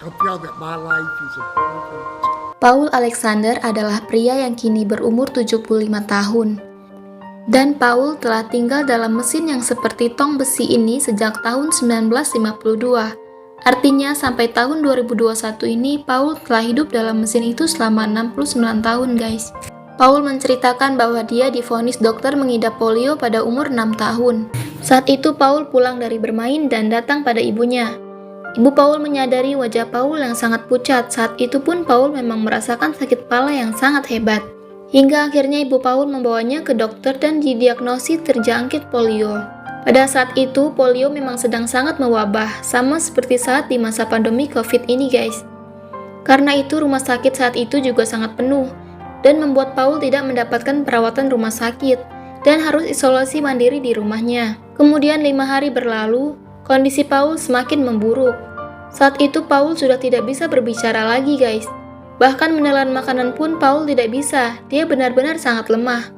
I feel that my life is important. Paul Alexander adalah pria yang kini berumur 75 tahun. Dan Paul telah tinggal dalam mesin yang seperti tong besi ini sejak tahun 1952. Artinya sampai tahun 2021 ini Paul telah hidup dalam mesin itu selama 69 tahun guys. Paul menceritakan bahwa dia divonis dokter mengidap polio pada umur 6 tahun. Saat itu Paul pulang dari bermain dan datang pada ibunya. Ibu Paul menyadari wajah Paul yang sangat pucat. Saat itu pun Paul memang merasakan sakit kepala yang sangat hebat. Hingga akhirnya ibu Paul membawanya ke dokter dan didiagnosis terjangkit polio. Pada saat itu, polio memang sedang sangat mewabah, sama seperti saat di masa pandemi COVID ini guys. Karena itu rumah sakit saat itu juga sangat penuh, dan membuat Paul tidak mendapatkan perawatan rumah sakit, dan harus isolasi mandiri di rumahnya. Kemudian 5 hari berlalu, kondisi Paul semakin memburuk. Saat itu Paul sudah tidak bisa berbicara lagi guys. Bahkan menelan makanan pun Paul tidak bisa, dia benar-benar sangat lemah.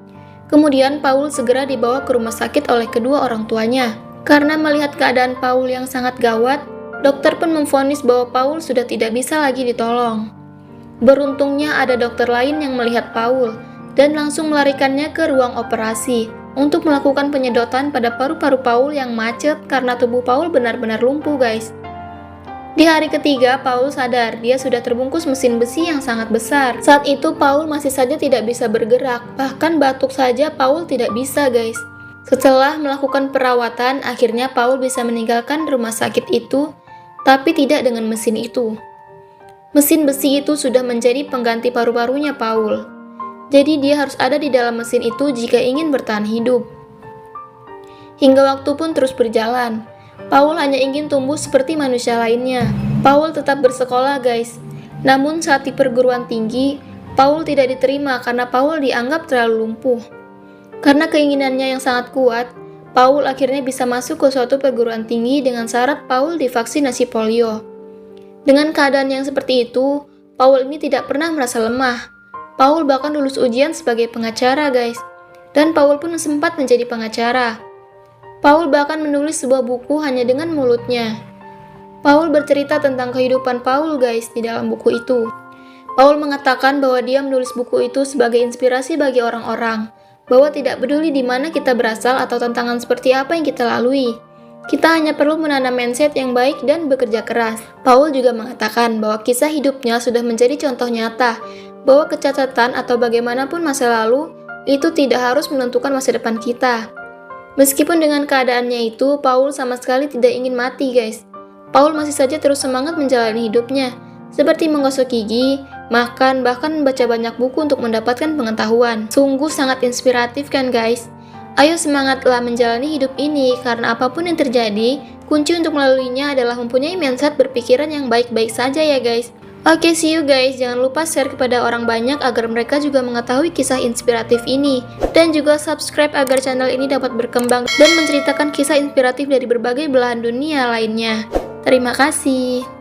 Kemudian Paul segera dibawa ke rumah sakit oleh kedua orang tuanya. Karena melihat keadaan Paul yang sangat gawat, dokter pun memvonis bahwa Paul sudah tidak bisa lagi ditolong. Beruntungnya ada dokter lain yang melihat Paul, dan langsung melarikannya ke ruang operasi untuk melakukan penyedotan pada paru-paru Paul yang macet karena tubuh Paul benar-benar lumpuh guys. Di hari ketiga, Paul sadar dia sudah terbungkus mesin besi yang sangat besar. Saat itu Paul masih saja tidak bisa bergerak, bahkan batuk saja Paul tidak bisa guys. Setelah melakukan perawatan, akhirnya Paul bisa meninggalkan rumah sakit itu, tapi tidak dengan mesin itu. Mesin besi itu sudah menjadi pengganti paru-parunya Paul. Jadi dia harus ada di dalam mesin itu jika ingin bertahan hidup. Hingga waktu pun terus berjalan. Paul hanya ingin tumbuh seperti manusia lainnya. Paul tetap bersekolah guys. Namun saat di perguruan tinggi, Paul tidak diterima karena Paul dianggap terlalu lumpuh. Karena keinginannya yang sangat kuat, Paul akhirnya bisa masuk ke suatu perguruan tinggi dengan syarat Paul divaksinasi polio. Dengan keadaan yang seperti itu, Paul ini tidak pernah merasa lemah. Paul bahkan lulus ujian sebagai pengacara guys. Dan Paul pun sempat menjadi pengacara. Paul bahkan menulis sebuah buku hanya dengan mulutnya. Paul bercerita tentang kehidupan Paul guys di dalam buku itu. Paul mengatakan bahwa dia menulis buku itu sebagai inspirasi bagi orang-orang, bahwa tidak peduli di mana kita berasal atau tantangan seperti apa yang kita lalui. Kita hanya perlu menanam mindset yang baik dan bekerja keras. Paul juga mengatakan bahwa kisah hidupnya sudah menjadi contoh nyata, bahwa kecacatan atau bagaimanapun masa lalu itu tidak harus menentukan masa depan kita. Meskipun dengan keadaannya itu, Paul sama sekali tidak ingin mati guys. Paul masih saja terus semangat menjalani hidupnya, seperti menggosok gigi, makan, bahkan membaca banyak buku untuk mendapatkan pengetahuan. Sungguh sangat inspiratif kan guys? Ayo semangatlah menjalani hidup ini, karena apapun yang terjadi, kunci untuk melaluinya adalah mempunyai mindset berpikiran yang baik-baik saja ya guys. Oke, see you guys. Jangan lupa share kepada orang banyak agar mereka juga mengetahui kisah inspiratif ini. Dan juga subscribe agar channel ini dapat berkembang dan menceritakan kisah inspiratif dari berbagai belahan dunia lainnya. Terima kasih.